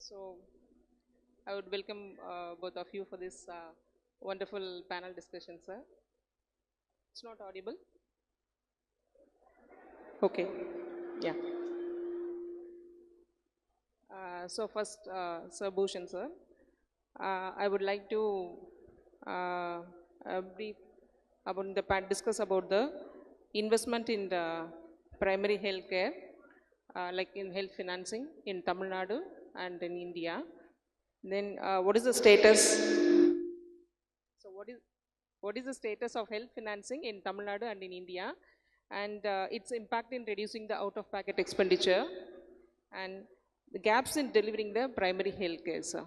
So I would welcome both of you for this wonderful panel discussion, sir. It's not audible? Okay, yeah. So first, Sir Bhushan, sir, I would like to uh, brief about discuss about the investment in the primary health care, like in health financing in Tamil Nadu and in India. Then what is the status? So what is the status of health financing in Tamil Nadu and in India, and its impact in reducing the out-of-pocket expenditure and the gaps in delivering the primary health care, sir.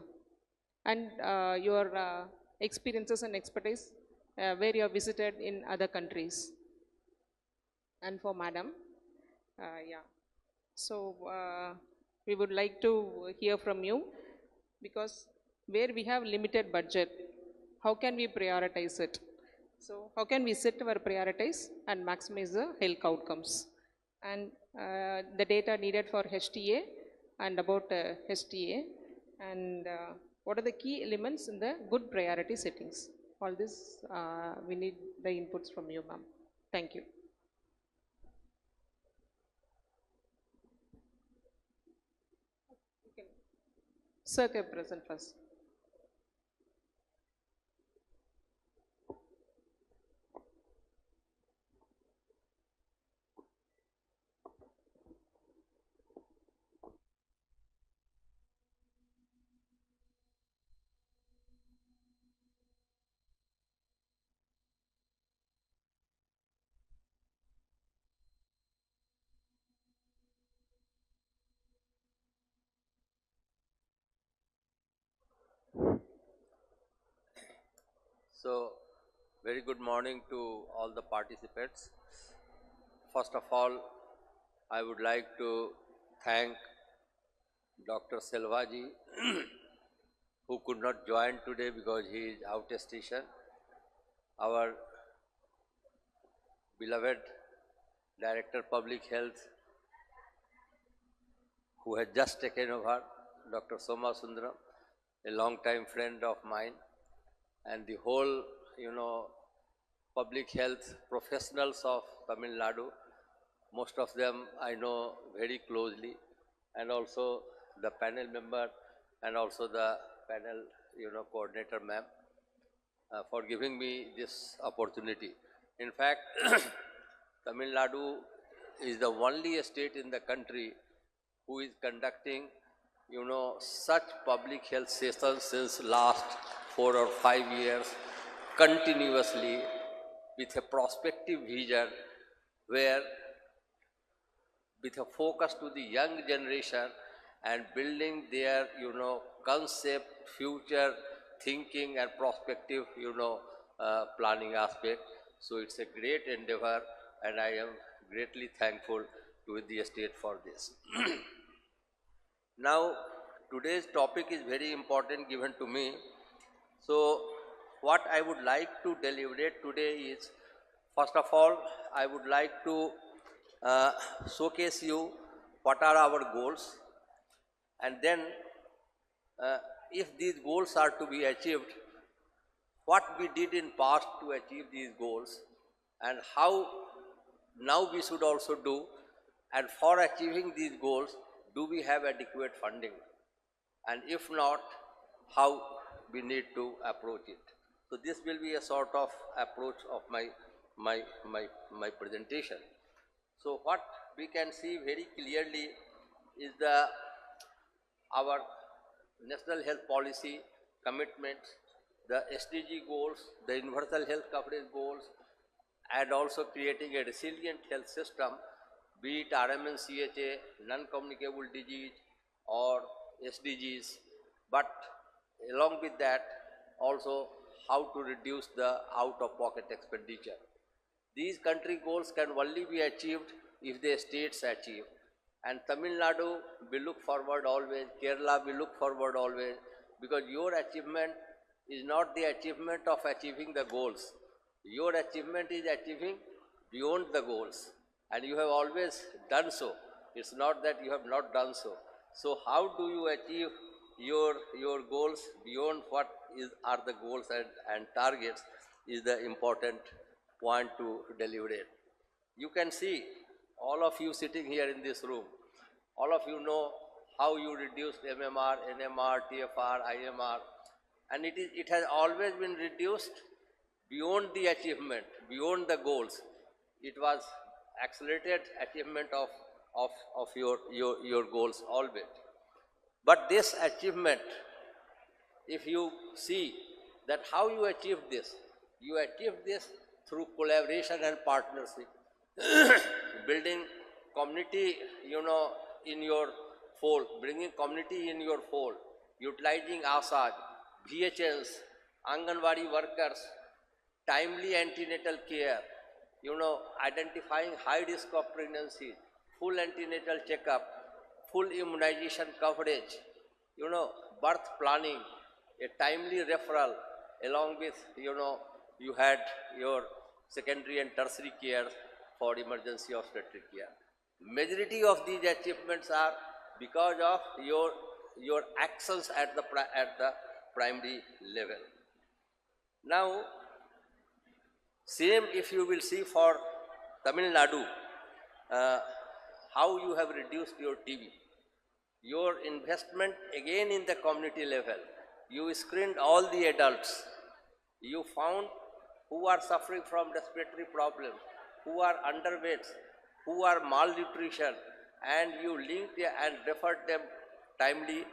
And your experiences and expertise where you have visited in other countries. And for Madam, yeah. So we would like to hear from you, because where we have limited budget, how can we prioritize it? So how can we set our priorities and maximize the health outcomes? And the data needed for HTA and about HTA, and what are the key elements in the good priority settings? All this, we need the inputs from you, ma'am. Thank you. Sir, can present first. So, very good morning to all the participants. First of all, I would like to thank Dr. Selvaji who could not join today because he is out of station. Our beloved Director Public Health who has just taken over, Dr. Soma Sundaram, a long-time friend of mine, and the whole, public health professionals of Tamil Nadu. Most of them I know very closely, and also the panel member and also the panel, coordinator ma'am, for giving me this opportunity. In fact, Tamil Nadu is the only state in the country who is conducting, such public health sessions since last 4 or 5 years continuously with a prospective vision where with a focus to the young generation and building their, concept, future thinking and prospective, planning aspect. So it's a great endeavor and I am greatly thankful to the state for this. Now, today's topic is very important given to me. So, what I would like to deliberate today is, first of all, I would like to showcase you what are our goals, and then if these goals are to be achieved, what we did in past to achieve these goals, and how now we should also do, and for achieving these goals, do we have adequate funding, and if not, how we need to approach it. So this will be a sort of approach of my presentation. So what we can see very clearly is our national health policy commitments, the SDG goals, the universal health coverage goals, and also creating a resilient health system, be it RMNCHA, non-communicable disease or SDGs, but along with that also how to reduce the out-of-pocket expenditure. These country goals can only be achieved if the states achieve. And Tamil Nadu will look forward always, Kerala will look forward always, because your achievement is not the achievement of achieving the goals. Your achievement is achieving beyond the goals. And you have always done so. It's not that you have not done so. So how do you achieve your goals beyond what are the goals and targets is the important point to deliberate. You can see all of you sitting here in this room, all of you know how you reduced MMR, NMR, TFR, IMR, and it has always been reduced beyond the achievement, beyond the goals. It was accelerated achievement of your goals always. But this achievement, if you see that how you achieved this, you achieved this through collaboration and partnership, building community, in your fold, bringing community in your fold, utilizing ASAs, VHNs, Anganwadi workers, timely antenatal care, identifying high risk of pregnancy, full antenatal checkup, full immunization coverage, birth planning, a timely referral, along with, you had your secondary and tertiary care for emergency obstetric care. Majority of these achievements are because of your actions at the primary level. Now, same if you will see for Tamil Nadu, how you have reduced your TB. Your investment again in the community level. You screened all the adults. You found who are suffering from respiratory problems, who are underweight, who are malnutrition, and you linked and referred them timely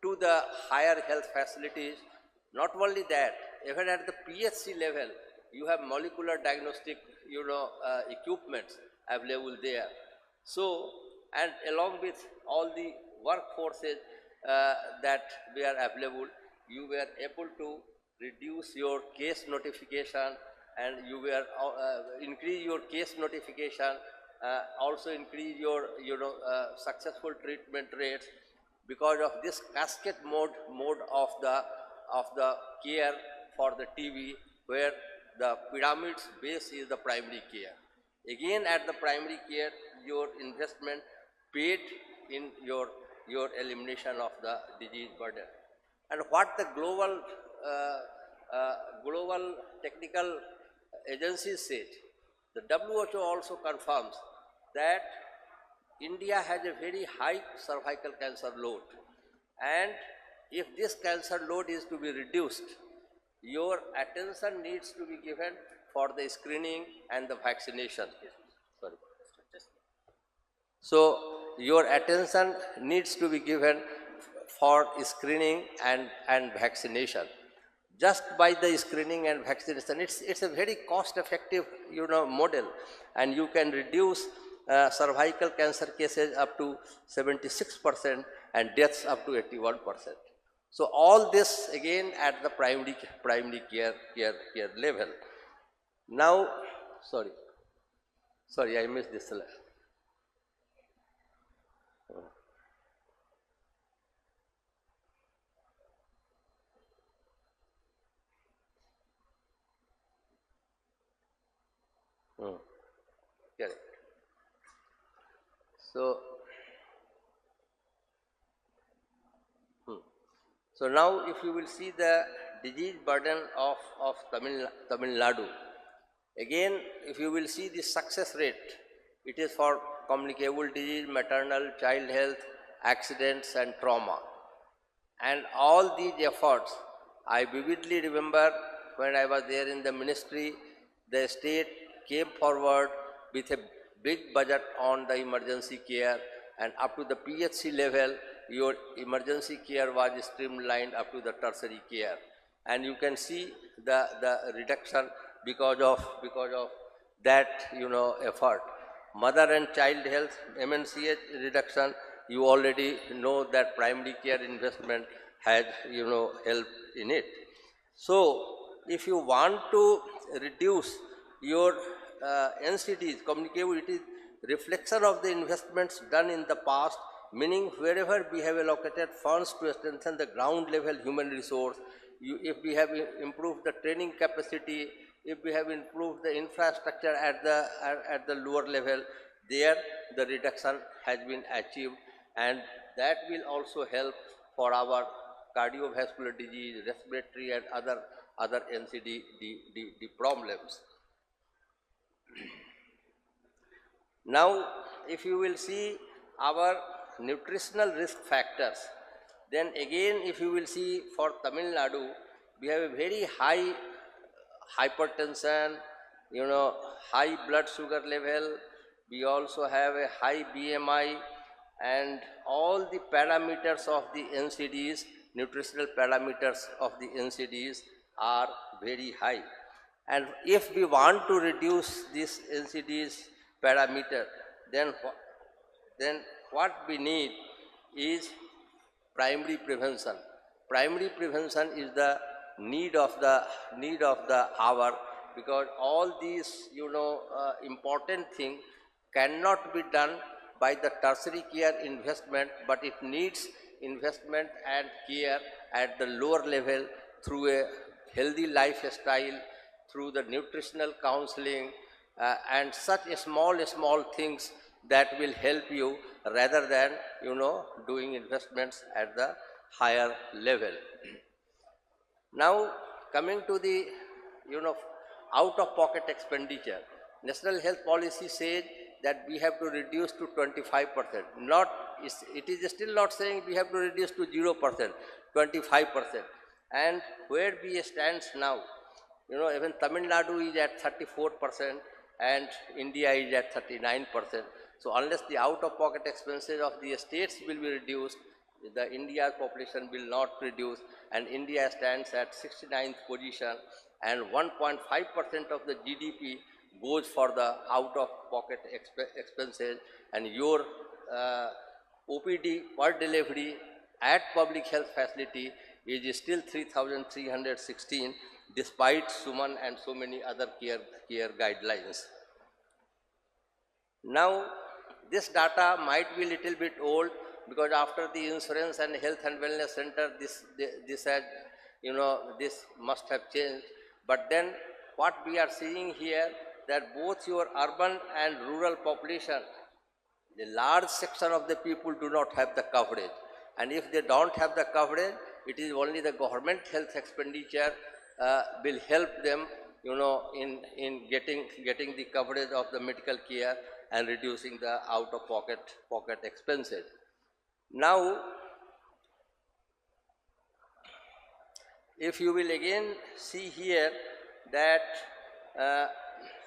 to the higher health facilities. Not only that, even at the PHC level, you have molecular diagnostic, equipments available there. So, and along with all the workforces that were available, you were able to reduce your case notification, and you were increase your case notification, also increase your successful treatment rates because of this cascade mode of the care for the TB, where the pyramid's base is the primary care. Again, at the primary care, your investment paid in your elimination of the disease burden. And what the global technical agencies said, the WHO also confirms that India has a very high cervical cancer load, and if this cancer load is to be reduced, your attention needs to be given for the screening and the vaccination. Sorry. So your attention needs to be given for screening and vaccination. Just by the screening and vaccination, it's a very cost-effective model, and you can reduce cervical cancer cases up to 76% and deaths up to 81%. So all this again at the primary care level. Now, sorry, I missed this slide. Correct. So now if you will see the disease burden of Tamil Nadu, again if you will see the success rate, it is for communicable disease, maternal, child health, accidents and trauma. And all these efforts, I vividly remember when I was there in the ministry, the state came forward with a big budget on the emergency care, and up to the PHC level, your emergency care was streamlined up to the tertiary care. And you can see the reduction because of that effort. Mother and child health, MNCH reduction, you already know that primary care investment has helped in it. So if you want to reduce your NCDs, communicable, it is reflection of the investments done in the past, meaning wherever we have allocated funds to strengthen the ground level human resource, if we have improved the training capacity, if we have improved the infrastructure at the lower level, there the reduction has been achieved, and that will also help for our cardiovascular disease, respiratory and other NCD the problems. Now, if you will see our nutritional risk factors, then again if you will see for Tamil Nadu, we have a very high hypertension, high blood sugar level, we also have a high BMI, and all the parameters of the NCDs, nutritional parameters of the NCDs are very high. And if we want to reduce this NCDs parameter, then what we need is primary prevention. Primary prevention is the need of the hour, because all these important things cannot be done by the tertiary care investment, but it needs investment and care at the lower level through a healthy lifestyle, through the nutritional counseling, and such small things that will help you rather than doing investments at the higher level. Now coming to the out-of-pocket expenditure, National Health Policy says that we have to reduce to 25%. It is still not saying we have to reduce to 0%, 25%. And where we stand now, even Tamil Nadu is at 34% and India is at 39%. So unless the out-of-pocket expenses of the states will be reduced, the India's population will not reduce, and India stands at 69th position, and 1.5% of the GDP goes for the out-of-pocket expenses, and your OPD per delivery at public health facility is still 3,316 despite Suman and so many other care guidelines. Now this data might be a little bit old, because after the insurance and health and wellness center, this must have changed. But then what we are seeing here, that both your urban and rural population, the large section of the people do not have the coverage, and if they don't have the coverage, it is only the government health expenditure will help them in getting the coverage of the medical care and reducing the out-of-pocket expenses. Now, if you will again see here that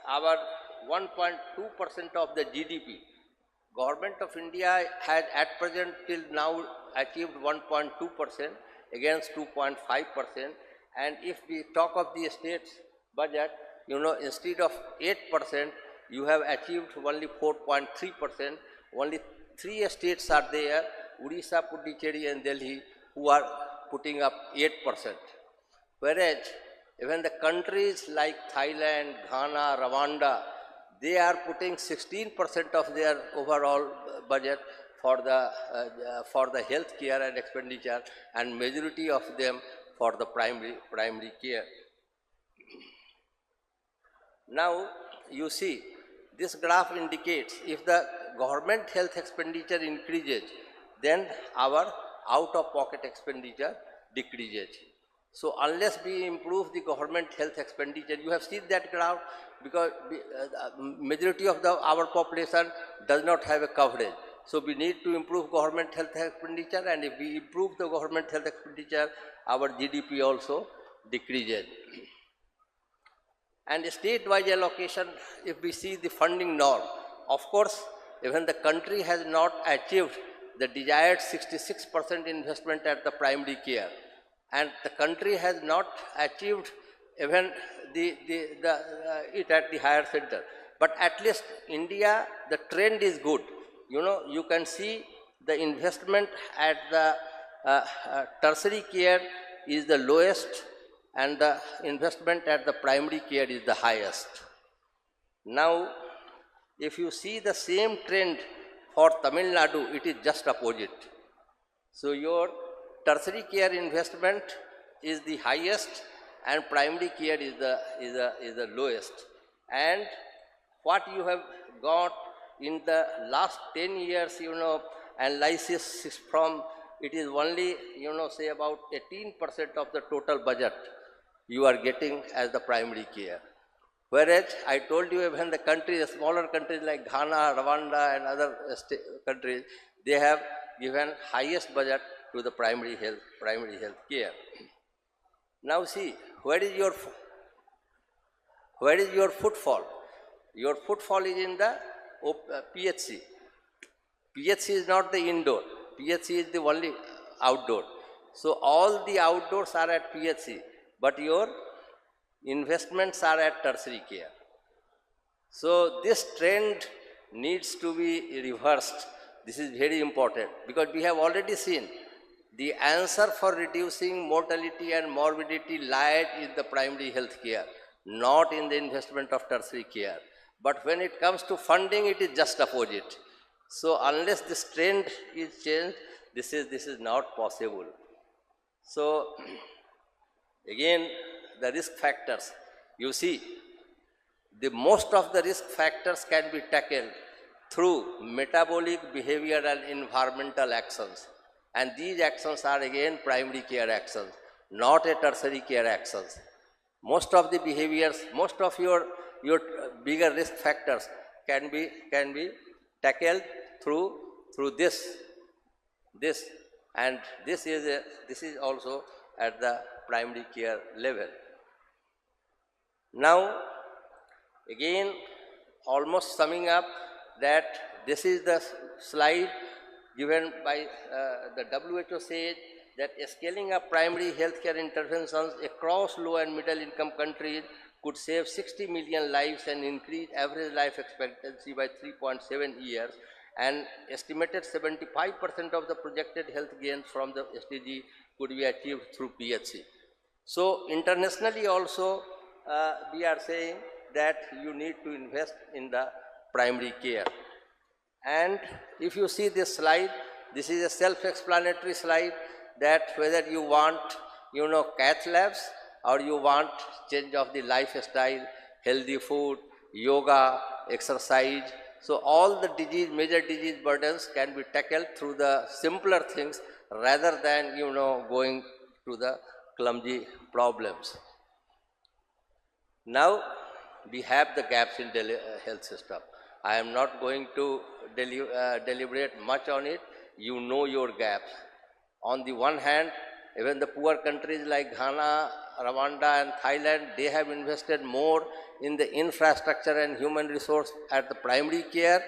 our 1.2% of the GDP, Government of India has at present till now achieved 1.2% against 2.5%, and if we talk of the state's budget, instead of 8%, you have achieved only 4.3%. Only 3 states are there, Odisha, Puducherry and Delhi, who are putting up 8%. Whereas even the countries like Thailand, Ghana, Rwanda, they are putting 16% of their overall budget for the health care and expenditure, and majority of them for the primary care. Now you see, this graph indicates if the government health expenditure increases, then our out-of-pocket expenditure decreases. So unless we improve the government health expenditure, you have seen that graph, because majority of our population does not have a coverage. So we need to improve government health expenditure, and if we improve the government health expenditure, our GDP also decreases. And state-wise allocation, if we see the funding norm, of course, even the country has not achieved the desired 66% investment at the primary care, and the country has not achieved even it at the higher center. But at least India, the trend is good. You can see the investment at the tertiary care is the lowest, and the investment at the primary care is the highest. Now, if you see the same trend for Tamil Nadu, it is just opposite. So your tertiary care investment is the highest, and primary care is the lowest. And what you have got in the last 10 years, analysis from it is only, say about 18% of the total budget you are getting as the primary care. Whereas I told you even the countries, smaller countries like Ghana, Rwanda and other countries, they have given highest budget to the primary health care. Now see, where is your footfall? Your footfall is in the PHC. PHC is not the indoor. PHC is the only outdoor. So all the outdoors are at PHC, but your investments are at tertiary care. So this trend needs to be reversed. This is very important because we have already seen the answer for reducing mortality and morbidity lies in the primary health care, not in the investment of tertiary care. But when it comes to funding, it is just opposite. So unless this trend is changed, this is not possible. So again, the risk factors. You see, the most of the risk factors can be tackled through metabolic, behavioral, environmental actions. And these actions are again primary care actions, not a tertiary care actions. Most of the behaviors, most of your bigger risk factors can be tackled through this, and this is also at the primary care level. Now, again, almost summing up that this is the slide given by the WHO says that scaling up primary healthcare interventions across low and middle income countries could save 60 million lives and increase average life expectancy by 3.7 years, and estimated 75% of the projected health gains from the SDG could be achieved through PHC. So internationally also we are saying that you need to invest in the primary care. And if you see this slide, this is a self-explanatory slide that whether you want, cath labs or you want change of the lifestyle, healthy food, yoga, exercise. So all the major disease burdens can be tackled through the simpler things rather than, going to the clumsy problems. Now we have the gaps in health system. I am not going to deliberate much on it. You know your gaps. On the one hand, even the poor countries like Ghana, Rwanda and Thailand, they have invested more in the infrastructure and human resource at the primary care,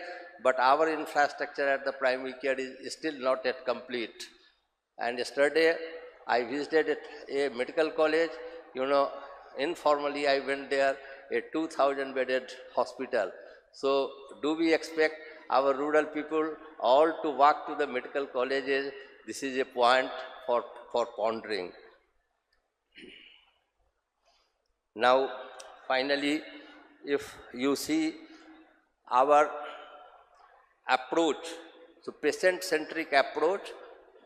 but our infrastructure at the primary care is still not yet complete. And yesterday, I visited a medical college, informally I went there, a 2,000 bedded hospital. So do we expect our rural people all to walk to the medical colleges? This is a point for pondering. Now, finally, if you see our approach, so patient-centric approach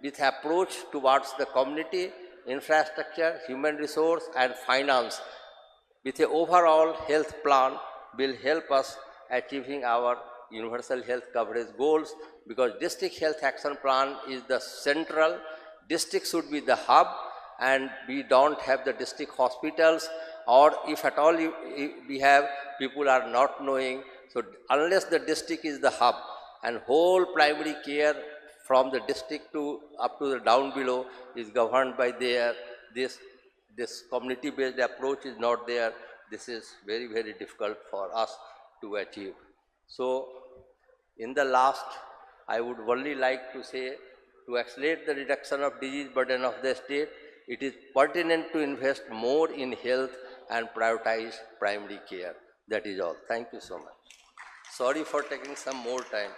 with approach towards the community, infrastructure, human resource and finance with an overall health plan will help us achieving our universal health coverage goals, because district health action plan is the central, district should be the hub, and we don't have the district hospitals, or if at all we have, people are not knowing. So unless the district is the hub and whole primary care from the district to up to the down below is governed by this community based approach is not there, this is very, very difficult for us to achieve. So in the last, I would only like to say, to accelerate the reduction of disease burden of the state, it is pertinent to invest more in health and prioritize primary care. That is all. Thank you so much. Sorry for taking some more time.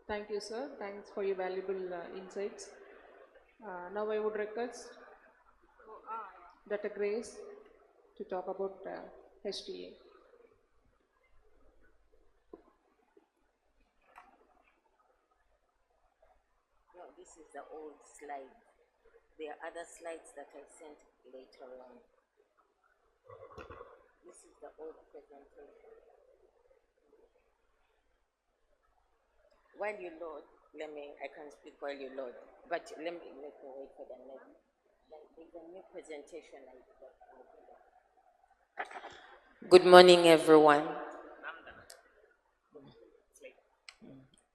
Thank you, sir. Thanks for your valuable insights. Now I would request Dr. Grace to talk about HTA. No, this is the old slide. There are other slides that I sent later on. This is the old presentation. While you load, I can speak while you load, but let me wait for the next. There's a new presentation I got. Good morning, everyone.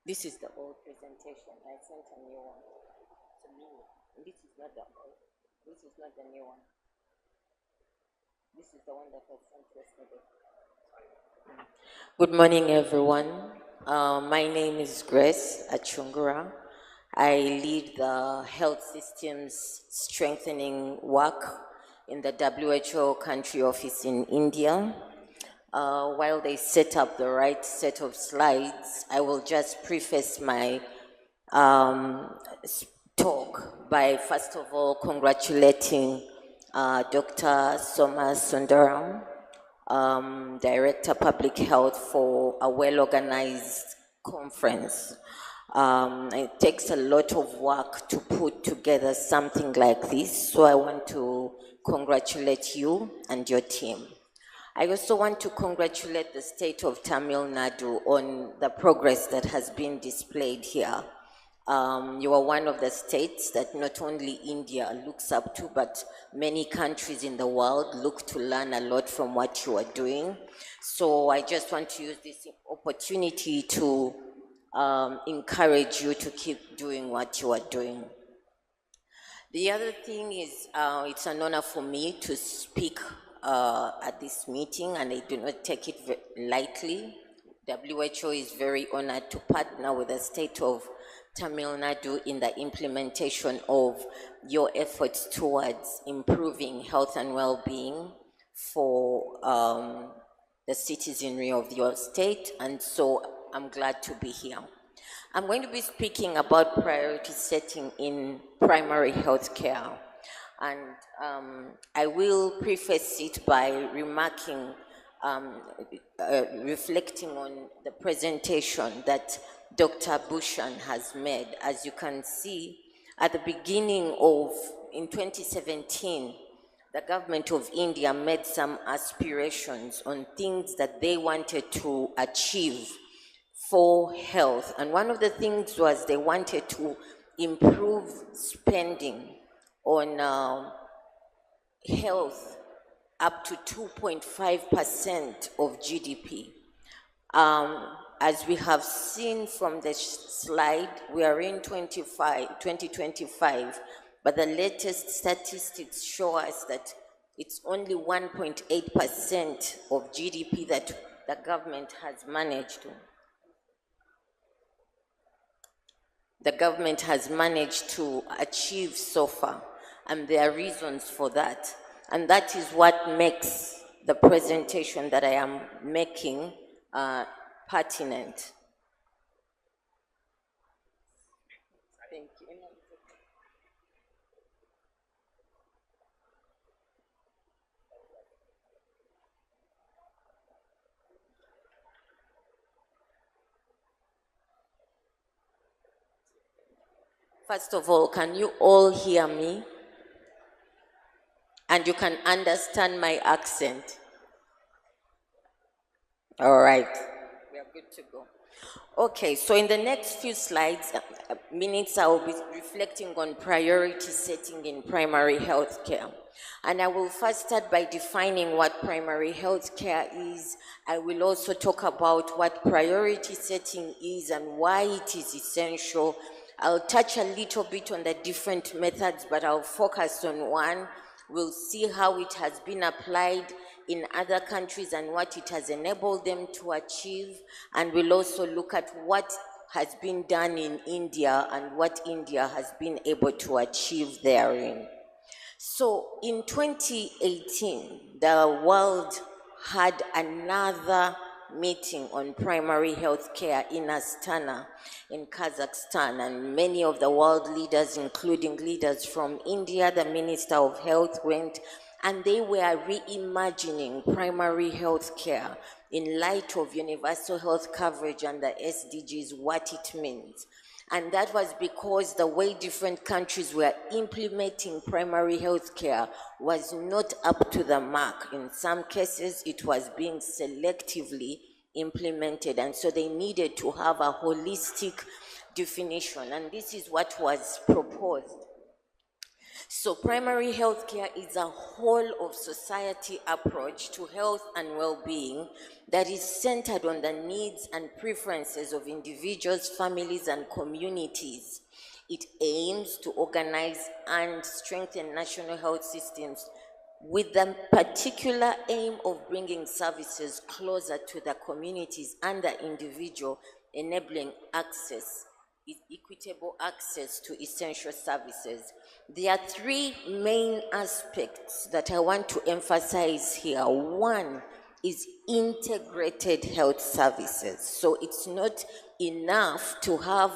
This is the old presentation. I sent a new one. This is not the old. This is not the new one. This is the one that I sent yesterday. Good morning, everyone. My name is Grace Achungura. I lead the health systems strengthening work in the WHO country office in India. While they set up the right set of slides, I will just preface my talk by first of all congratulating Dr. Soma Sundaram, Director Public Health, for a well-organized conference. It takes a lot of work to put together something like this, so I want to congratulate you and your team. I also want to congratulate the state of Tamil Nadu on the progress that has been displayed here. You are one of the states that not only India looks up to, but many countries in the world look to learn a lot from what you are doing. So I just want to use this opportunity to encourage you to keep doing what you are doing. The other thing is, it's an honor for me to speak at this meeting, and I do not take it lightly. WHO is very honored to partner with the state of Tamil Nadu in the implementation of your efforts towards improving health and well-being for the citizenry of your state, and so I'm glad to be here. I'm going to be speaking about priority setting in primary health care, and I will preface it by remarking, reflecting on the presentation that Dr. Bhushan has made. As you can see, at the beginning of, in 2017, the government of India made some aspirations on things that they wanted to achieve for health. And one of the things was they wanted to improve spending on health up to 2.5% of GDP. As we have seen from the slide, we are in 2025, but the latest statistics show us that it's only 1.8% of GDP that the government has managed to achieve so far, and there are reasons for that. And that is what makes the presentation that I am making pertinent. Thank you. First of all, can you all hear me? And you can understand my accent? All right, we are good to go. Okay, so in the next few slides, minutes, I will be reflecting on priority setting in primary health care. And I will first start by defining what primary health care is. I will also talk about what priority setting is and why it is essential. I'll touch a little bit on the different methods, but I'll focus on one. We'll see how it has been applied in other countries and what it has enabled them to achieve. And we'll also look at what has been done in India and what India has been able to achieve therein. So in 2018, the world had another meeting on primary health care in Astana in Kazakhstan, and many of the world leaders, including leaders from India, the Minister of Health went, and they were reimagining primary health care in light of universal health coverage and the SDGs, what it means. And that was because the way different countries were implementing primary health care was not up to the mark. In some cases, it was being selectively implemented, and so they needed to have a holistic definition, and this is what was proposed. So primary health care is a whole of society approach to health and well-being that is centered on the needs and preferences of individuals, families, and communities. It aims to organize and strengthen national health systems with the particular aim of bringing services closer to the communities and the individual, enabling access, equitable access to essential services. There are three main aspects that I want to emphasize here. One is integrated health services. So it's not enough to have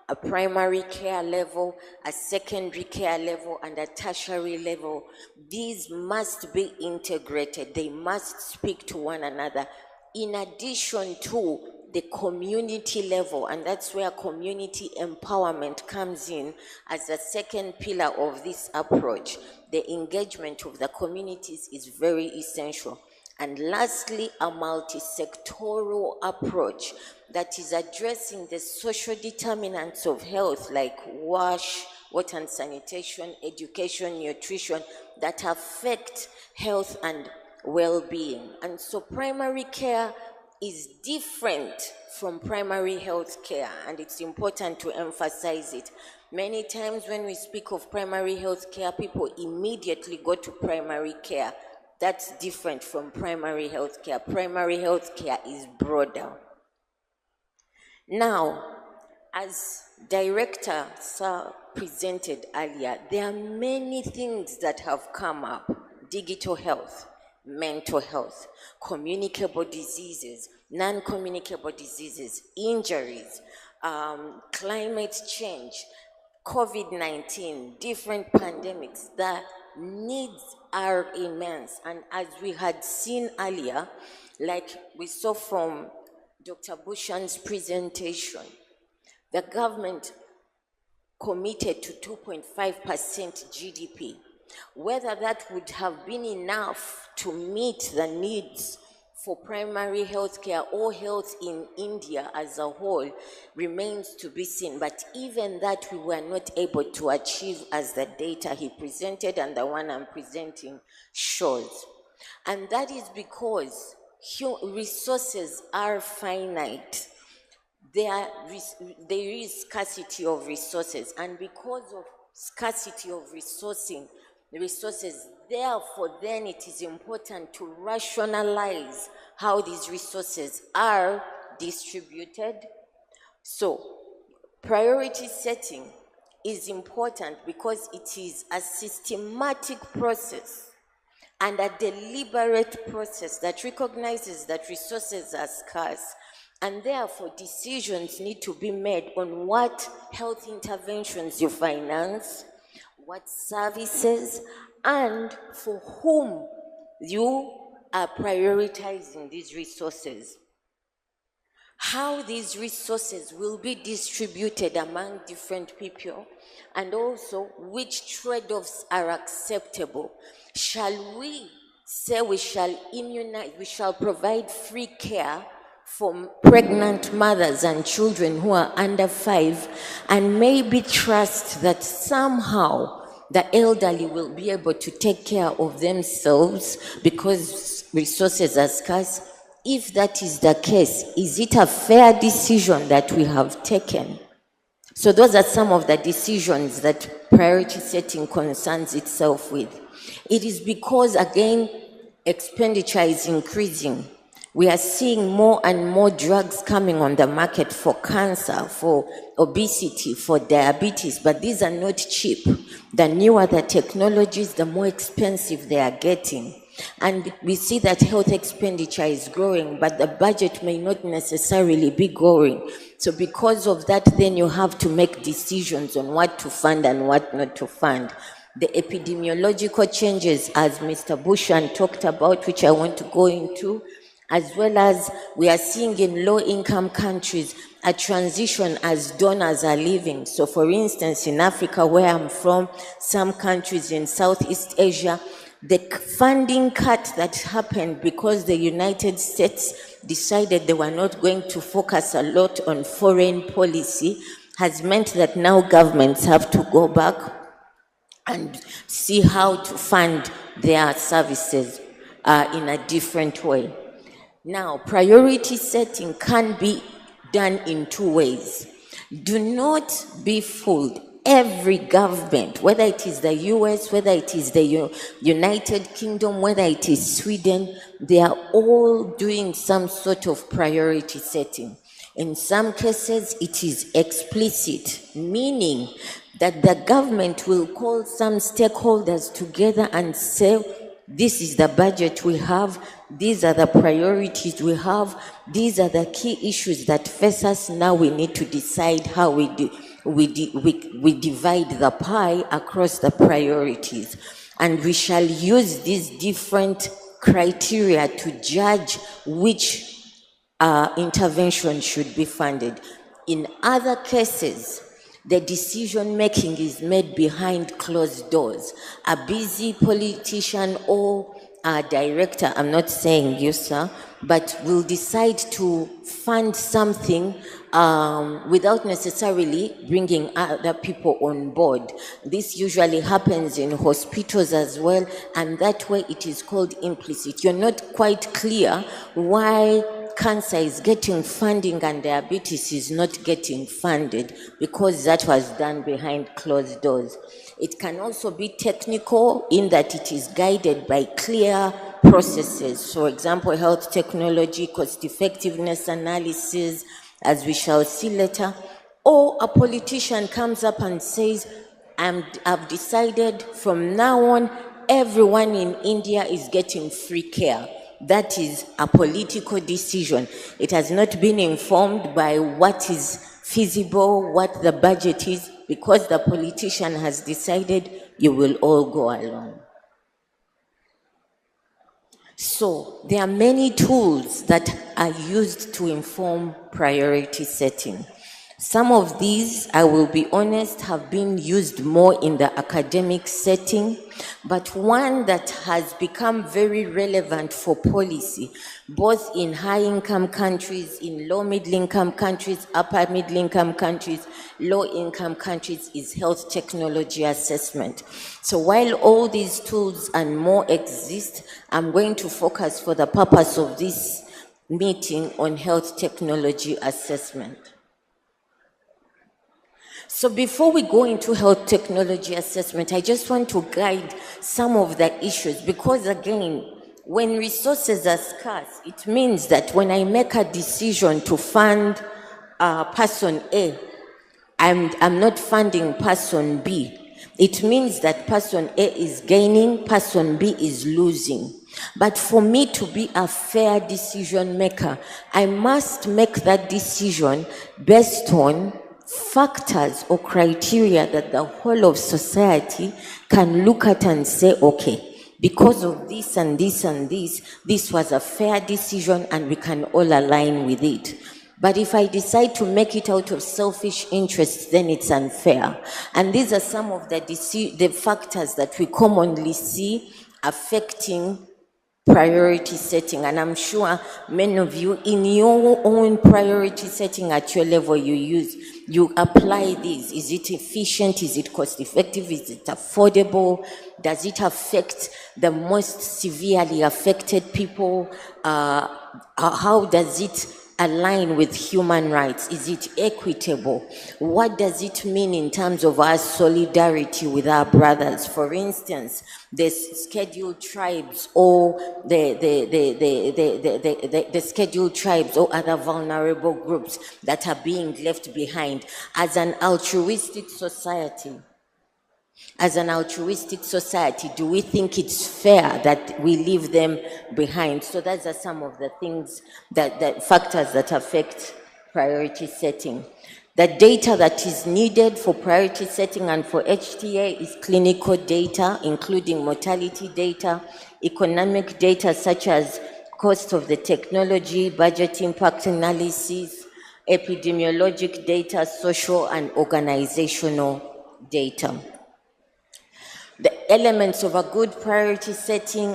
a primary care level, a secondary care level, and a tertiary level. These must be integrated. They must speak to one another. In addition to the community level, and that's where community empowerment comes in as a second pillar of this approach. The engagement of the communities is very essential. And lastly, a multi-sectoral approach that is addressing the social determinants of health like water and sanitation, education, nutrition, that affect health and well-being. And so primary care is different from primary health care, and it's important to emphasize it. Many times when we speak of primary health care, people immediately go to primary care. That's different from primary health care. Primary health care is broader. Now, as Director Sir presented earlier, there are many things that have come up. Digital health, mental health, communicable diseases, non-communicable diseases, injuries, climate change, COVID-19, different pandemics. The needs are immense. And as we had seen earlier, like we saw from Dr. Bhushan's presentation, the government committed to 2.5% GDP. Whether that would have been enough to meet the needs for primary health care or health in India as a whole remains to be seen. But even that we were not able to achieve, as the data he presented and the one I'm presenting shows. And that is because resources are finite. There is scarcity of resources, and because of scarcity of resources, therefore then it is important to rationalize how these resources are distributed. So priority setting is important because it is a systematic process and a deliberate process that recognizes that resources are scarce, and therefore decisions need to be made on what health interventions you finance, what services, and for whom you are prioritizing these resources. How these resources will be distributed among different people, and also which trade-offs are acceptable. Shall we say we shall immunize, we shall provide free care for pregnant mothers and children who are under 5, and maybe trust that somehow the elderly will be able to take care of themselves because resources are scarce? If that is the case, is it a fair decision that we have taken? So those are some of the decisions that priority setting concerns itself with. It is because, again, expenditure is increasing. We are seeing more and more drugs coming on the market for cancer, for obesity, for diabetes, but these are not cheap. The newer the technologies, the more expensive they are getting. And we see that health expenditure is growing, but the budget may not necessarily be growing. So because of that, then you have to make decisions on what to fund and what not to fund. The epidemiological changes, as Mr. Bhushan talked about, which I want to go into, as well as we are seeing in low-income countries a transition as donors are leaving. So for instance, in Africa, where I'm from, some countries in Southeast Asia, the funding cut that happened because the United States decided they were not going to focus a lot on foreign policy has meant that now governments have to go back and see how to fund their services in a different way. Now, priority setting can be done in two ways. Do not be fooled. Every government, whether it is the US, whether it is the United Kingdom, whether it is Sweden, they are all doing some sort of priority setting. In some cases, it is explicit, meaning that the government will call some stakeholders together and say, this is the budget we have, these are the priorities we have, these are the key issues that face us. Now we need to decide how we divide the pie across the priorities. And we shall use these different criteria to judge which intervention should be funded. In other cases, the decision making is made behind closed doors. A busy politician or a director, I'm not saying you, sir, but will decide to fund something without necessarily bringing other people on board. This usually happens in hospitals as well, and that way it is called implicit. You're not quite clear why cancer is getting funding and diabetes is not getting funded, because that was done behind closed doors. It can also be technical in that it is guided by clear processes. For example, health technology, cost effectiveness analysis, as we shall see later. Or a politician comes up and says, I've decided from now on, everyone in India is getting free care. That is a political decision. It has not been informed by what is feasible, what the budget is, because the politician has decided you will all go along. So there are many tools that are used to inform priority setting. Some of these, I will be honest, have been used more in the academic setting, but one that has become very relevant for policy, both in high-income countries, in low-middle-income countries, upper-middle-income countries, low-income countries, is health technology assessment. So while all these tools and more exist, I'm going to focus for the purpose of this meeting on health technology assessment. So before we go into health technology assessment, I just want to guide some of the issues, because again, when resources are scarce, it means that when I make a decision to fund person A, I'm not funding person B. It means that person A is gaining, person B is losing. But for me to be a fair decision maker, I must make that decision based on factors or criteria that the whole of society can look at and say, okay, because of this and this and this was a fair decision and we can all align with it. But if I decide to make it out of selfish interests, then it's unfair. And these are some of the factors that we commonly see affecting priority setting. And I'm sure many of you, in your own priority setting at your level, you apply these. Is it efficient? Is it cost effective? Is it affordable? Does it affect the most severely affected people? How does it align with human rights? Is it equitable? What does it mean in terms of our solidarity with our brothers? For instance, the scheduled tribes or the scheduled tribes or other vulnerable groups that are being left behind. As an altruistic society, do we think it's fair that we leave them behind? So those are some of the things, that factors that affect priority setting. The data that is needed for priority setting and for HTA is clinical data, including mortality data, economic data such as cost of the technology, budget impact analysis, epidemiologic data, social and organizational data. The elements of a good priority setting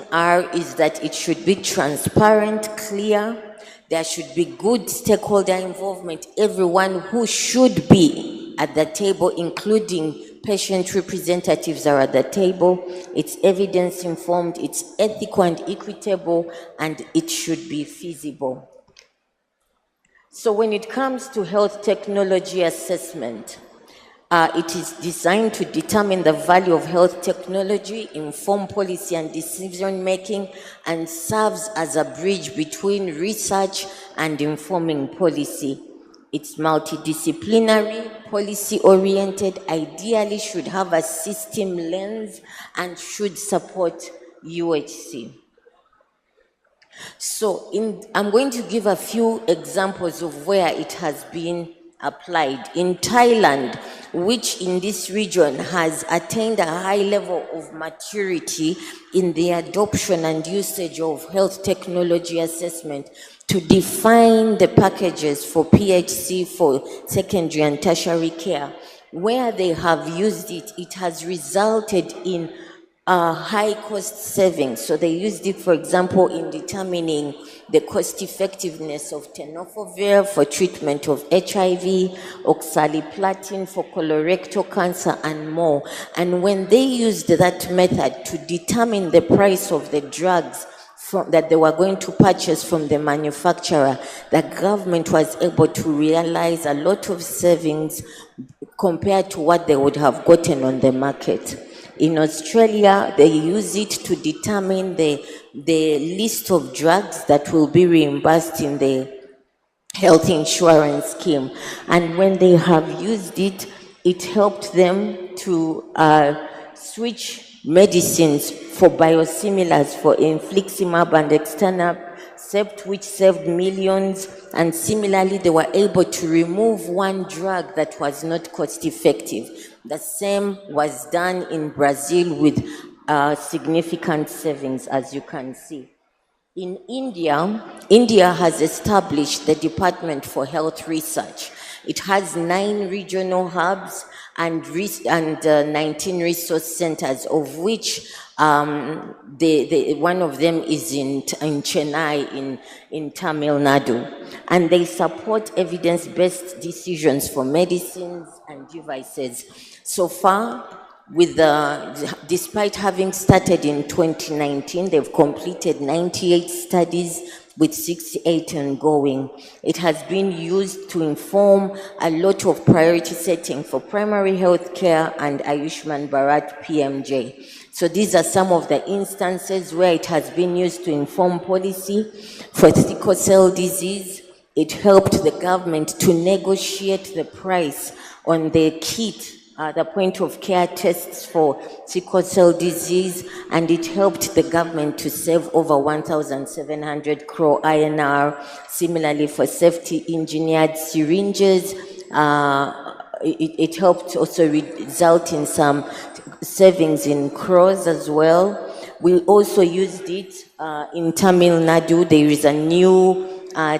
is that it should be transparent, clear, there should be good stakeholder involvement, everyone who should be at the table, including patient representatives are at the table, it's evidence informed, it's ethical and equitable, and it should be feasible. So when it comes to health technology assessment, it is designed to determine the value of health technology, inform policy and decision making, and serves as a bridge between research and informing policy. It's multidisciplinary, policy-oriented, ideally should have a system lens, and should support UHC. So I'm going to give a few examples of where it has been applied. In Thailand, which in this region has attained a high level of maturity in the adoption and usage of health technology assessment to define the packages for PHC for secondary and tertiary care, where they have used it, it has resulted in high cost savings. So they used it, for example, in determining the cost effectiveness of tenofovir for treatment of HIV, oxaliplatin for colorectal cancer, and more. And when they used that method to determine the price of the drugs that they were going to purchase from the manufacturer, the government was able to realize a lot of savings compared to what they would have gotten on the market. In Australia, they use it to determine the list of drugs that will be reimbursed in the health insurance scheme. And when they have used it, it helped them to switch medicines for biosimilars for infliximab and externab, which saved millions, and similarly they were able to remove one drug that was not cost effective. The same was done in Brazil with significant savings, as you can see. In India, India has established the Department for Health Research. It has 9 regional hubs and 19 resource centers, of which one of them is in Chennai in Tamil Nadu. And they support evidence-based decisions for medicines and devices. So far, despite having started in 2019, they've completed 98 studies with 68 ongoing. It has been used to inform a lot of priority setting for primary health care and Ayushman Bharat PMJ. So these are some of the instances where it has been used to inform policy. For sickle cell disease, it helped the government to negotiate the price on the kit, the point of care tests for sickle cell disease, and it helped the government to save over 1,700 crore INR. Similarly, for safety engineered syringes, it helped also result in some savings in crores as well. We also used it in Tamil Nadu. There is a new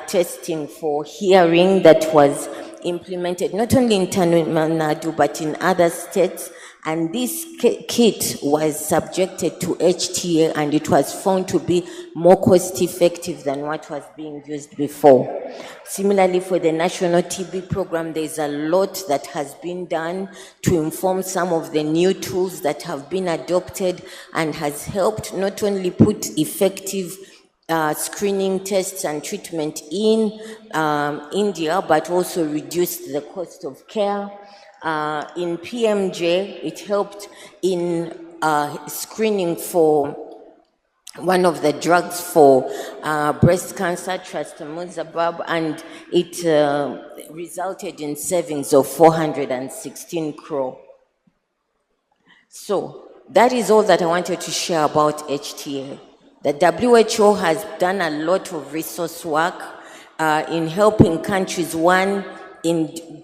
testing for hearing that was implemented not only in Tamil Nadu but in other states, and this kit was subjected to HTA, and it was found to be more cost effective than what was being used before. Similarly, for the National TB program, there's a lot that has been done to inform some of the new tools that have been adopted, and has helped not only put effective screening tests and treatment in India, but also reduced the cost of care. In PMJ, it helped in screening for one of the drugs for breast cancer, trastuzumab, and it resulted in savings of 416 crore. So that is all that I wanted to share about HTA. The WHO has done a lot of resource work in helping countries, one, in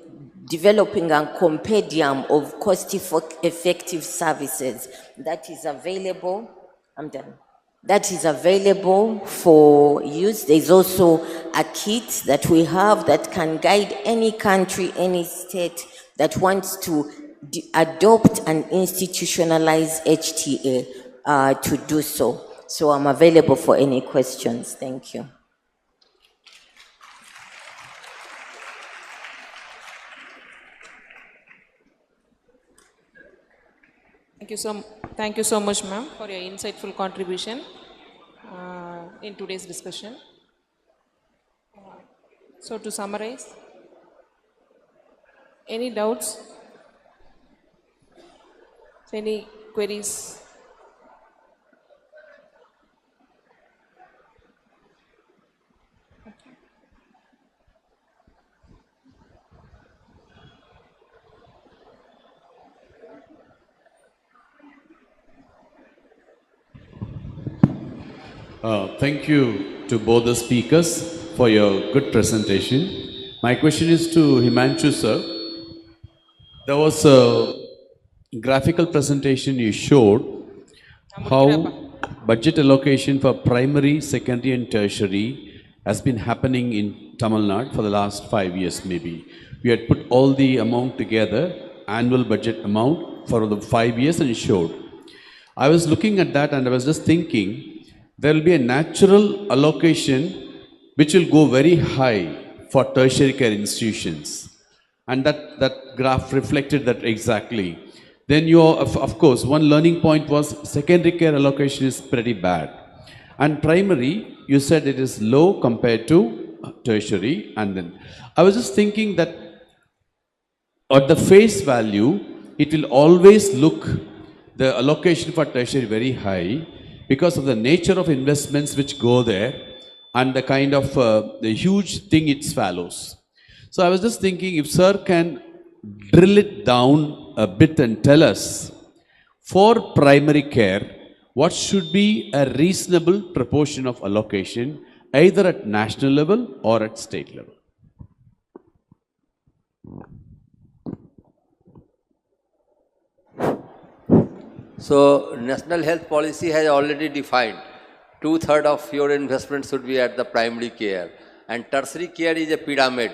developing a compendium of cost-effective services that is available. I'm done. that is available for use. There's also a kit that we have that can guide any country, any state that wants to adopt and institutionalize HTA to do so. So I'm available for any questions. Thank you. Thank you so much, ma'am, for your insightful contribution in today's discussion. So to summarize, any doubts? Any queries? Thank you to both the speakers for your good presentation. My question is to Himanshu sir. There was a graphical presentation you showed how budget allocation for primary, secondary and tertiary has been happening in Tamil Nadu for the last 5 years maybe. We had put all the amount together, annual budget amount for the 5 years, and it showed. I was looking at that and I was just thinking, there will be a natural allocation which will go very high for tertiary care institutions. And that graph reflected that exactly. Then of course, one learning point was secondary care allocation is pretty bad. And primary, you said it is low compared to tertiary. And then I was just thinking that at the face value, it will always look the allocation for tertiary very high, because of the nature of investments which go there and the kind of the huge thing it swallows. So I was just thinking, if sir can drill it down a bit and tell us, for primary care, what should be a reasonable proportion of allocation, either at national level or at state level? So, National Health Policy has already defined 2/3 of your investment should be at the primary care, and tertiary care is a pyramid.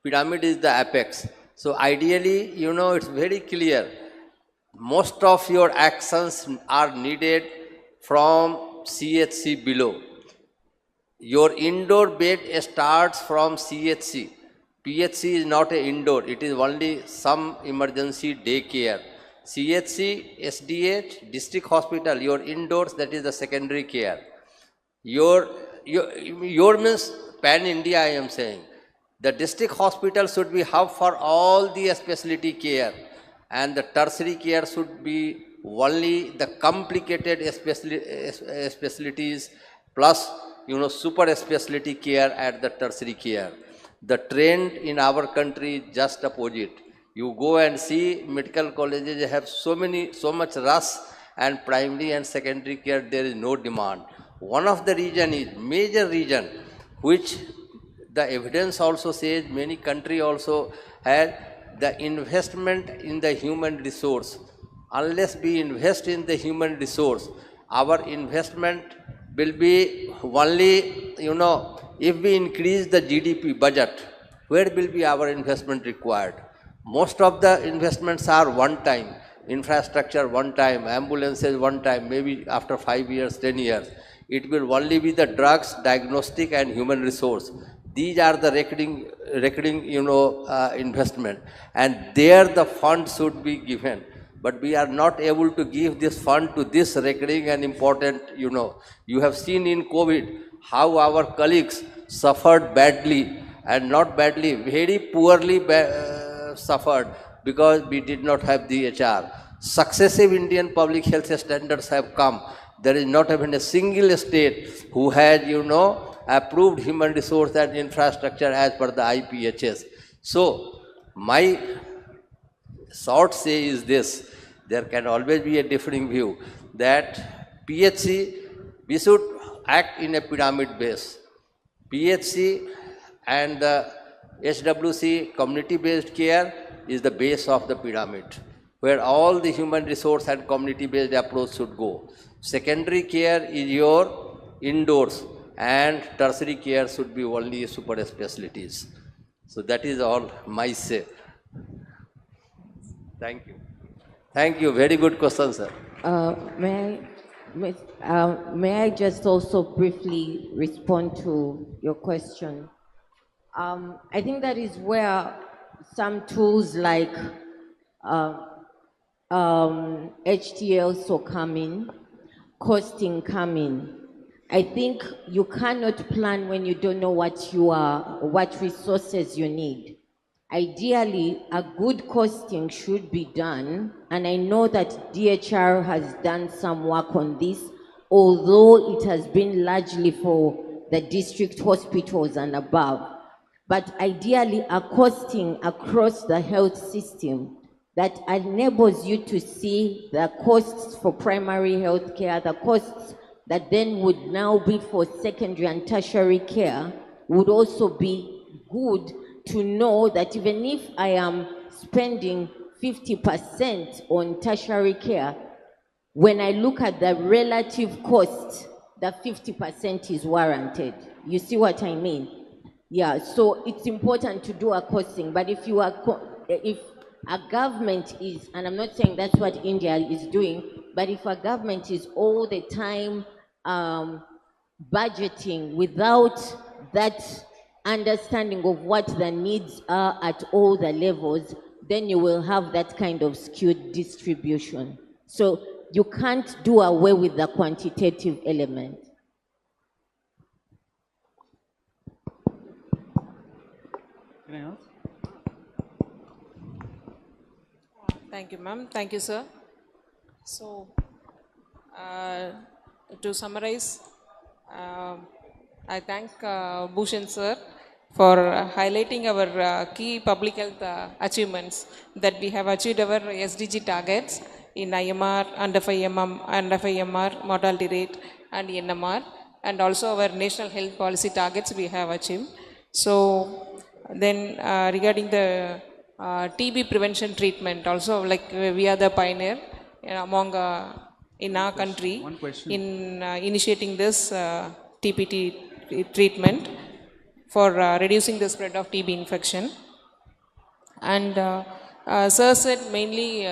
Pyramid is the apex. So, ideally, it's very clear. Most of your actions are needed from CHC below. Your indoor bed starts from CHC. PHC is not an indoor, it is only some emergency day care. CHC, SDH, district hospital, your indoors, that is the secondary care. Your means pan-India, I am saying. The district hospital should be hub for all the specialty care, and the tertiary care should be only the complicated specialties plus, super specialty care at the tertiary care. The trend in our country is just opposite. You go and see medical colleges have so much rush, and primary and secondary care there is no demand. One of the reason is, major reason, which the evidence also says many country also had, the investment in the human resource. Unless we invest in the human resource, our investment will be only, if we increase the GDP budget, where will be our investment required? Most of the investments are one time, infrastructure one time, ambulances one time, maybe after 5 years, 10 years. It will only be the drugs, diagnostic and human resource. These are the recurring investment, and there the fund should be given. But we are not able to give this fund to this recurring and important, You have seen in COVID how our colleagues suffered badly, and not badly, very poorly suffered, because we did not have the HR. Successive Indian public health standards have come. There is not even a single state who has, approved human resource and infrastructure as per the IPHS. So, my short say is this: there can always be a differing view that PHC, we should act in a pyramid base. PHC and the HWC, community-based care, is the base of the pyramid, where all the human resource and community-based approach should go. Secondary care is your indoors and tertiary care should be only super specialties. So that is all my say. Thank you. Thank you. Very good question, sir. May I just also briefly respond to your question? I think that is where some tools like HT also come in, costing come in. I think you cannot plan when you don't know what resources you need. Ideally, a good costing should be done, and I know that DHR has done some work on this, although it has been largely for the district hospitals and above. But ideally, a costing across the health system that enables you to see the costs for primary health care, the costs that then would now be for secondary and tertiary care, would also be good to know that even if I am spending 50% on tertiary care, when I look at the relative cost, the 50% is warranted. You see what I mean? Yeah, so it's important to do a costing, but if you are, if a government is, and I'm not saying that's what India is doing, but if a government is all the time budgeting without that understanding of what the needs are at all the levels, then you will have that kind of skewed distribution. So you can't do away with the quantitative element. Can I ask? Thank you, ma'am. Thank you, sir. So, to summarize, I thank Bhushan sir for highlighting our key public health achievements that we have achieved our SDG targets in IMR, under 5 MR mortality rate and NMR, and also our national health policy targets we have achieved. So then regarding the TB prevention treatment, also like we are the pioneer among in our country in initiating this TPT treatment for reducing the spread of TB infection. And sir said mainly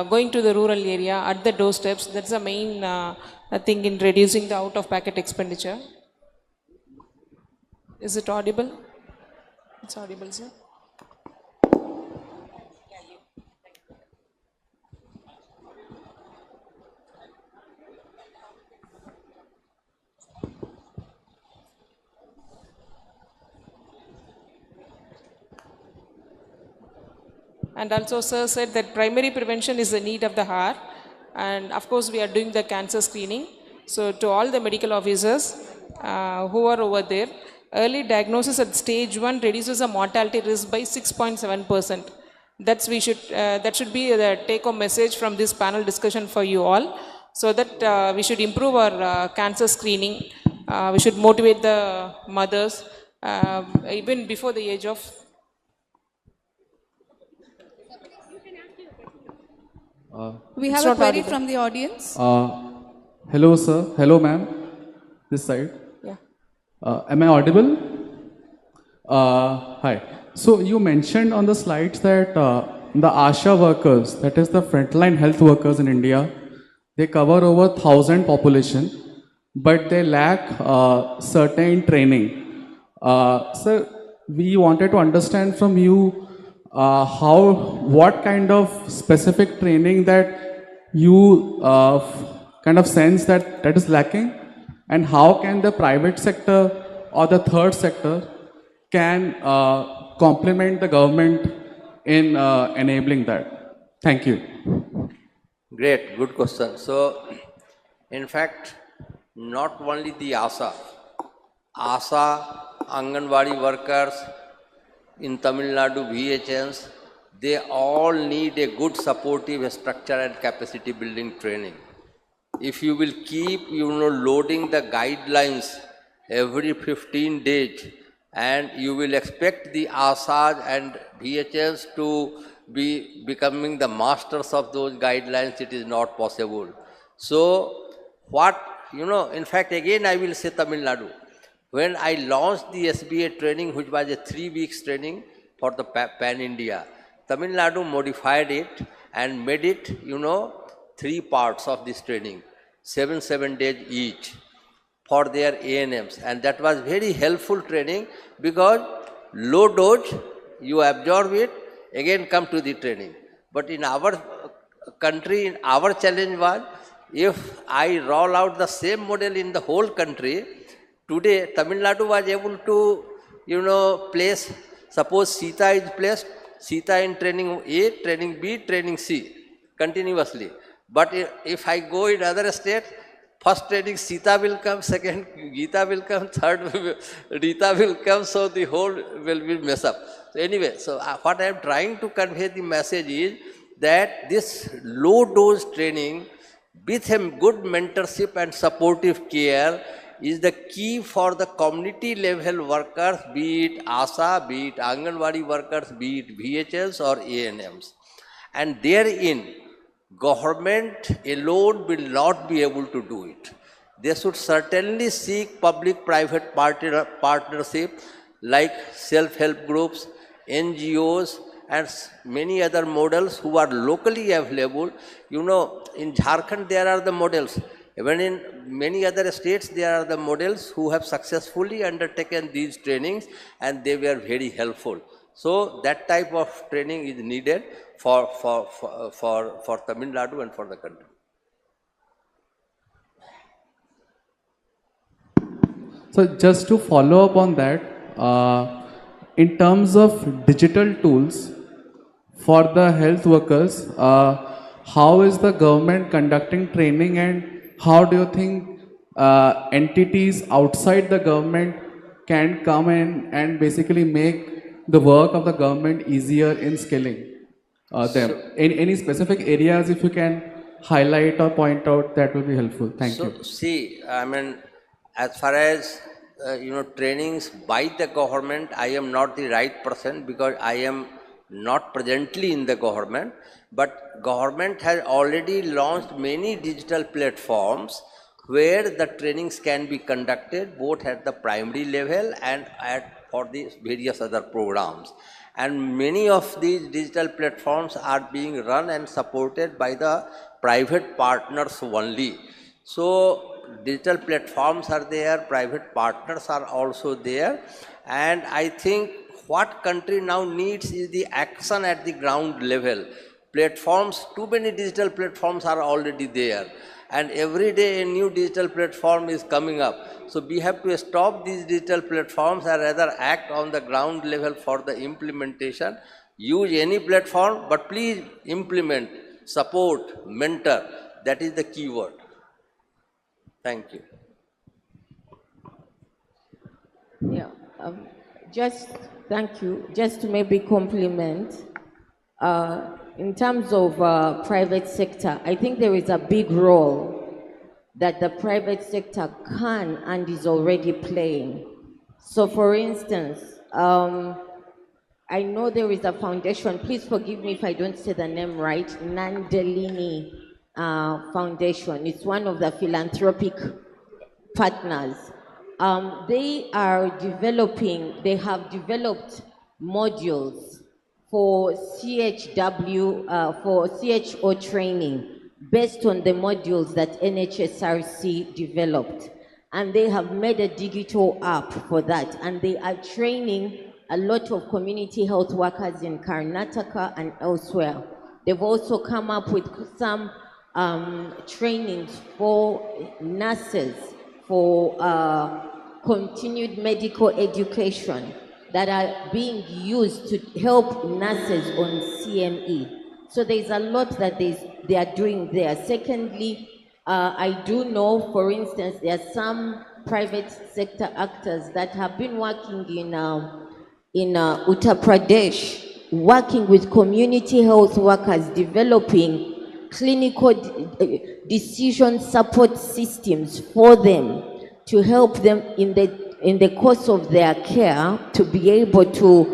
going to the rural area at the doorsteps, that's the main thing in reducing the out-of-pocket expenditure. Is it audible? It's audible, sir. And also sir said that primary prevention is the need of the hour, and of course we are doing the cancer screening. So to all the medical officers who are over there, early diagnosis at stage 1 reduces the mortality risk by 6.7%. That's that should be the take-home message from this panel discussion for you all, so that we should improve our cancer screening. We should motivate the mothers even before the age of. We have a query from the audience. Hello, sir. Hello, ma'am. This side. Yeah. Am I audible? Hi. So you mentioned on the slides that the ASHA workers, that is the frontline health workers in India, they cover over 1,000 population, but they lack certain training. Sir, we wanted to understand from you what kind of specific training that you kind of sense that is lacking, and how can the private sector or the third sector can complement the government in enabling that? Thank you. Great, good question. So, in fact, not only the ASHA, Anganwadi workers, in Tamil Nadu, VHNs, they all need a good supportive structure and capacity building training. If you will keep, loading the guidelines every 15 days, and you will expect the ASAs and VHNs to be becoming the masters of those guidelines, it is not possible. So, what, in fact, again I will say Tamil Nadu. When I launched the SBA training, which was a 3 weeks training for the pan-India, Tamil Nadu modified it and made it, 3 parts of this training, 7 days each for their ANMs. And that was very helpful training because low dose, you absorb it, again come to the training. But in our country, our challenge was, if I roll out the same model in the whole country, today Tamil Nadu was able to, place, suppose Sita is placed, Sita in training A, training B, training C, continuously. But if I go in other states, first training Sita will come, second Geeta will come, third Rita will come, so the whole will mess up. So anyway, so what I am trying to convey the message is that this low dose training with a good mentorship and supportive care is the key for the community level workers, be it ASA, be it Anganwadi workers, be it VHLs or ANMs. And therein, government alone will not be able to do it. They should certainly seek public-private partnership like self-help groups, NGOs, and many other models who are locally available. In Jharkhand there are the models. Even in many other states there are the models who have successfully undertaken these trainings and they were very helpful. So that type of training is needed for Tamil Nadu and for the country. So just to follow up on that, in terms of digital tools for the health workers, how is the government conducting training, and how do you think entities outside the government can come in and basically make the work of the government easier in skilling them? Any specific areas if you can highlight or point out, that will be helpful. Thank you. See, I mean, as far as trainings by the government, I am not the right person because I am not presently in the government, but government has already launched many digital platforms where the trainings can be conducted both at the primary level and for the various other programs. And many of these digital platforms are being run and supported by the private partners only. So digital platforms are there, private partners are also there, and I think what country now needs is the action at the ground level. Platforms, too many digital platforms are already there, and every day a new digital platform is coming up. So we have to stop these digital platforms and rather act on the ground level for the implementation. Use any platform, but please implement, support, mentor. That is the key word. Thank you. Yeah, thank you. Just to maybe compliment, in terms of private sector, I think there is a big role that the private sector can and is already playing. So for instance, I know there is a foundation, please forgive me if I don't say the name right, Nandelini Foundation. It's one of the philanthropic partners. They have developed modules for CHW, for CHO training based on the modules that NHSRC developed. And they have made a digital app for that. And they are training a lot of community health workers in Karnataka and elsewhere. They've also come up with some trainings for nurses, for continued medical education that are being used to help nurses on CME. So there's a lot that they are doing there. Secondly, I do know, for instance, there are some private sector actors that have been working in Uttar Pradesh, working with community health workers, developing clinical decision support systems for them to help them in the course of their care to be able to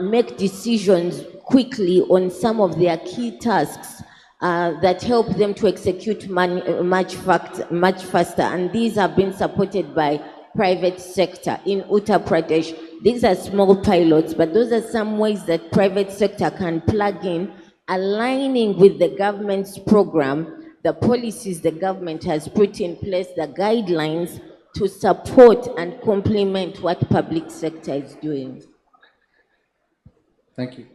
make decisions quickly on some of their key tasks that help them to execute much faster, and these have been supported by private sector in Uttar Pradesh. These are small pilots, but those are some ways that private sector can plug in, aligning with the government's program, the policies the government has put in place, the guidelines to support and complement what public sector is doing. Thank you.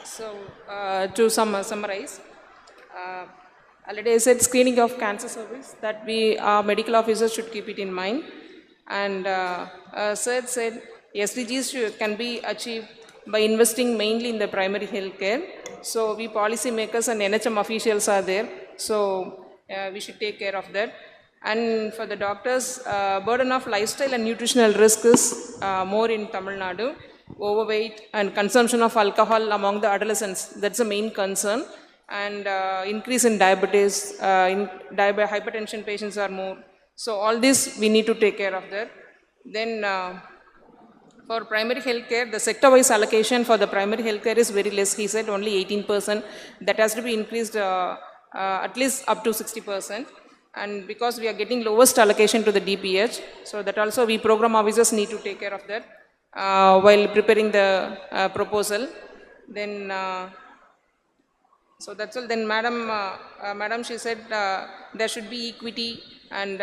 So, to summarize, already I said screening of cancer service, that our medical officers should keep it in mind. And Sir said SDGs can be achieved by investing mainly in the primary health care. So, we policymakers and NHM officials are there. So, we should take care of that. And for the doctors, burden of lifestyle and nutritional risk is more in Tamil Nadu. Overweight and consumption of alcohol among the adolescents, that's the main concern. And increase in diabetes, hypertension patients are more. So all this we need to take care of that. Then for primary health care, the sector-wise allocation for the primary health care is very less. He said only 18%. That has to be increased at least up to 60%. And because we are getting lowest allocation to the DPH, so that also we program officers need to take care of that. While preparing the proposal. Then, so that's all. Then Madam, she said there should be equity, and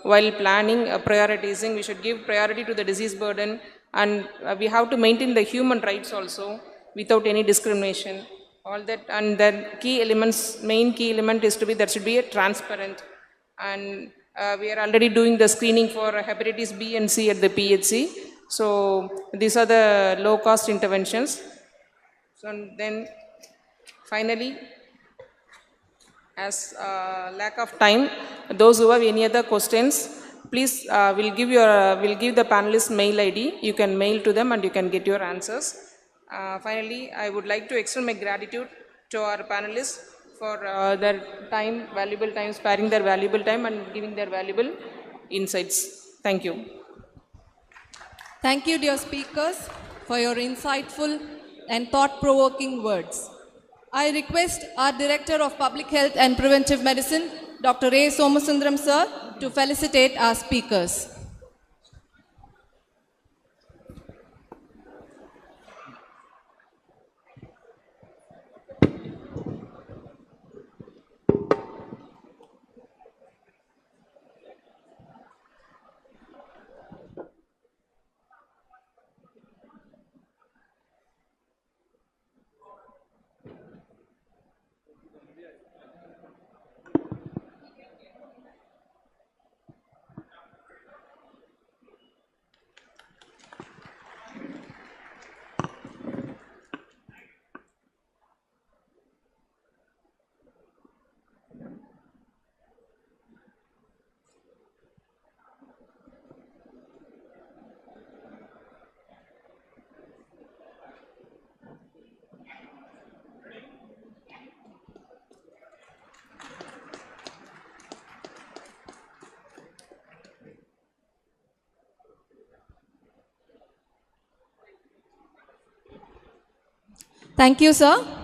while planning, prioritizing, we should give priority to the disease burden, and we have to maintain the human rights also without any discrimination. All that, and then key elements, main key element is to be, there should be a transparent, and we are already doing the screening for hepatitis B and C at the PHC. So these are the low-cost interventions. So then, finally, as lack of time, those who have any other questions, please we'll give the panelists mail ID. You can mail to them and you can get your answers. Finally, I would like to extend my gratitude to our panelists for their time, valuable time, sparing their valuable time and giving their valuable insights. Thank you. Thank you, dear speakers, for your insightful and thought-provoking words. I request our Director of Public Health and Preventive Medicine, Dr. A. Somasundaram sir, to felicitate our speakers. Thank you, sir.